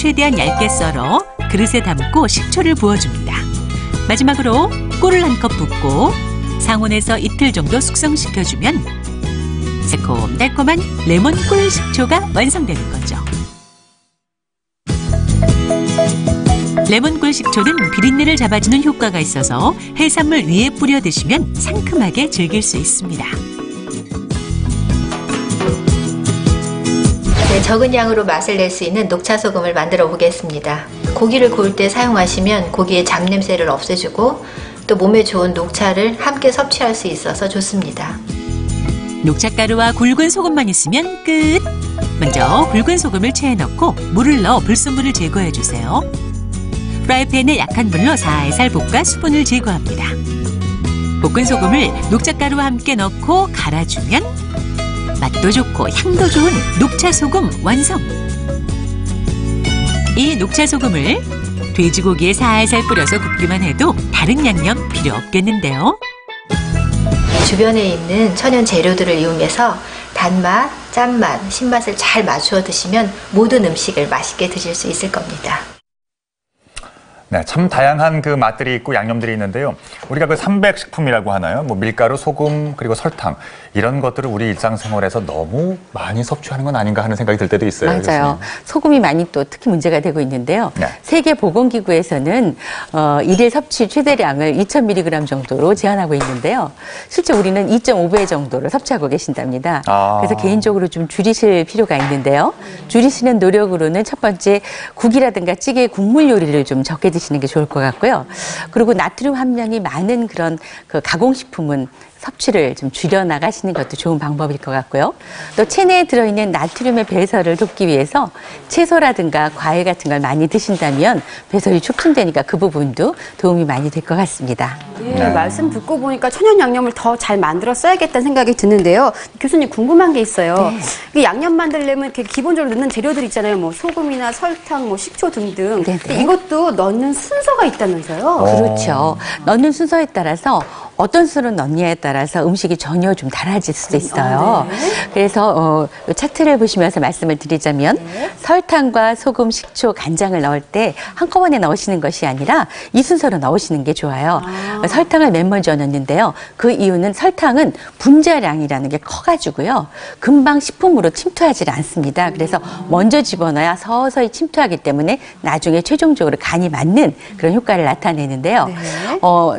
최대한 얇게 썰어 그릇에 담고 식초를 부어줍니다. 마지막으로 꿀을 한 컵 붓고 상온에서 이틀 정도 숙성시켜주면 새콤달콤한 레몬 꿀 식초가 완성되는 거죠. 레몬 꿀 식초는 비린내를 잡아주는 효과가 있어서 해산물 위에 뿌려 드시면 상큼하게 즐길 수 있습니다. 네, 적은 양으로 맛을 낼 수 있는 녹차소금을 만들어 보겠습니다. 고기를 구울 때 사용하시면 고기의 잡냄새를 없애주고 또 몸에 좋은 녹차를 함께 섭취할 수 있어서 좋습니다. 녹차가루와 굵은 소금만 있으면 끝! 먼저 굵은 소금을 체에 넣고 물을 넣어 불순물을 제거해 주세요. 프라이팬에 약한 불로 살살 볶아 수분을 제거합니다. 볶은 소금을 녹차가루와 함께 넣고 갈아주면 맛도 좋고 향도 좋은 녹차소금 완성! 이 녹차소금을 돼지고기에 살살 뿌려서 굽기만 해도 다른 양념 필요 없겠는데요. 주변에 있는 천연 재료들을 이용해서 단맛, 짠맛, 신맛을 잘 맞추어 드시면 모든 음식을 맛있게 드실 수 있을 겁니다. 네, 참 다양한 그 맛들이 있고 양념들이 있는데요. 우리가 그 삼백식품이라고 하나요? 뭐 밀가루, 소금, 그리고 설탕 이런 것들을 우리 일상생활에서 너무 많이 섭취하는 건 아닌가 하는 생각이 들 때도 있어요. 맞아요. 교수님. 소금이 많이 또 특히 문제가 되고 있는데요. 네. 세계보건기구에서는 일일 섭취 최대량을 2000mg 정도로 제한하고 있는데요. 실제 우리는 2.5배 정도를 섭취하고 계신답니다. 그래서 개인적으로 좀 줄이실 필요가 있는데요. 줄이시는 노력으로는 첫 번째 국이라든가 찌개, 국물 요리를 좀 적게 드시는 게 좋을 것 같고요. 그리고 나트륨 함량이 많은 그런 그 가공식품은 섭취를 좀 줄여나가시는 것도 좋은 방법일 것 같고요. 또 체내에 들어있는 나트륨의 배설을 돕기 위해서 채소라든가 과일 같은 걸 많이 드신다면 배설이 촉진되니까 그 부분도 도움이 많이 될 것 같습니다. 네, 말씀 듣고 보니까 천연 양념을 더 잘 만들어 써야겠다는 생각이 드는데요. 교수님 궁금한 게 있어요. 네. 양념 만들려면 이렇게 기본적으로 넣는 재료들 있잖아요. 뭐 소금이나 설탕, 뭐 식초 등등. 이것도 넣는 순서가 있다면서요? 그렇죠. 넣는 순서에 따라서 어떤 수로 넣느냐에 따라서 음식이 전혀 좀 달라질 수도 있어요. 그래서 차트를 보시면서 말씀을 드리자면 설탕과 소금, 식초, 간장을 넣을 때 한꺼번에 넣으시는 것이 아니라 이 순서로 넣으시는 게 좋아요. 설탕을 맨 먼저 넣는데요. 그 이유는 설탕은 분자량이라는 게 커가지고요. 금방 식품으로 침투하지 않습니다. 그래서 먼저 집어넣어야 서서히 침투하기 때문에 나중에 최종적으로 간이 맞는 그런 효과를 나타내는데요.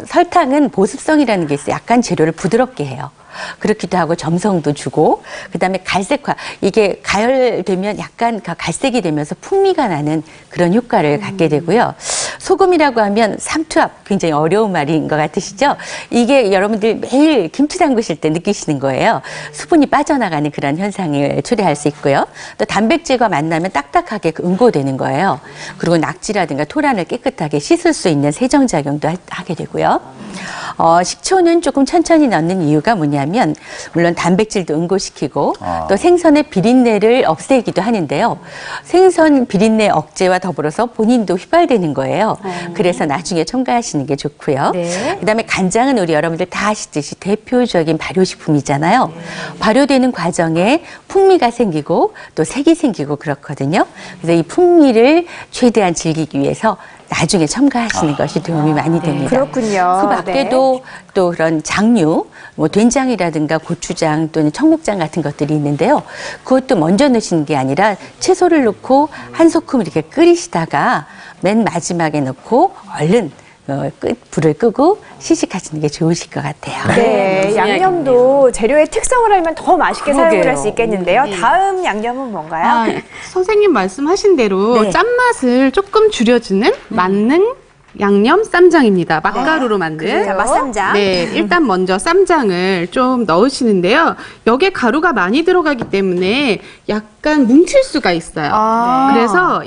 설탕은 보습성이라는 게 있어요. 약간 재료를 부드럽게 해요. 그렇기도 하고 점성도 주고 그다음에 갈색화 이게 가열되면 약간 갈색이 되면서 풍미가 나는 그런 효과를 갖게 되고요. 소금이라고 하면 삼투압 굉장히 어려운 말인 것 같으시죠? 이게 여러분들 매일 김치 담그실 때 느끼시는 거예요. 수분이 빠져나가는 그런 현상을 초래할 수 있고요. 또 단백질과 만나면 딱딱하게 응고되는 거예요. 그리고 낙지라든가 토란을 깨끗하게 씻을 수 있는 세정작용도 하게 되고요. 식초는 조금 천천히 넣는 이유가 뭐냐면 물론 단백질도 응고시키고 또 생선의 비린내를 없애기도 하는데요. 생선 비린내 억제와 더불어서 본인도 휘발되는 거예요. 그래서 나중에 첨가하시는 게 좋고요. 그다음에 간장은 우리 여러분들 다 아시듯이 대표적인 발효식품이잖아요. 발효되는 과정에 풍미가 생기고 또 색이 생기고 그렇거든요. 그래서 이 풍미를 최대한 즐기기 위해서 나중에 첨가하시는 것이 도움이 많이 됩니다. 그렇군요. 그 밖에도 또 그런 장류, 뭐 된장이라든가 고추장 또는 청국장 같은 것들이 있는데요. 그것도 먼저 넣으시는 게 아니라 채소를 넣고 한 소끔 이렇게 끓이시다가 맨 마지막에 넣고 얼른 불을 끄고 시식하시는 게 좋으실 것 같아요. 네, 양념도 재료의 특성을 알면 더 맛있게 사용을 할 수 있겠는데요. 다음 양념은 뭔가요? 선생님 말씀하신 대로 짠맛을 조금 줄여주는 만능 양념 쌈장입니다. 맛가루로 만든. 자, 맛쌈장. 네, 일단 먼저 쌈장을 좀 넣으시는데요. 여기에 가루가 많이 들어가기 때문에 약간 뭉칠 수가 있어요. 그래서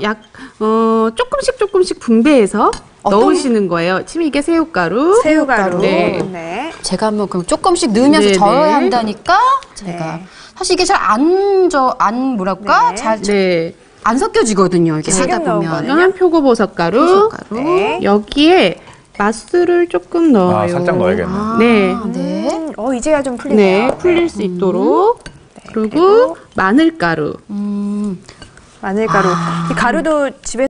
조금씩 분배해서 넣으시는 거예요. 지금 이게 새우가루. 새우가루. 네. 제가 한번 그럼 조금씩 넣으면서 저어야 한다니까 제가 사실 이게 잘 안 섞여지거든요. 이게 하다 보면. 이거는 표고버섯가루. 여기에 맛술을 조금 넣어요. 살짝 넣어야겠네요. 네. 이제야 좀 풀리네요. 네, 풀릴 수 있도록. 그리고 마늘가루. 마늘가루. 이 가루도 집에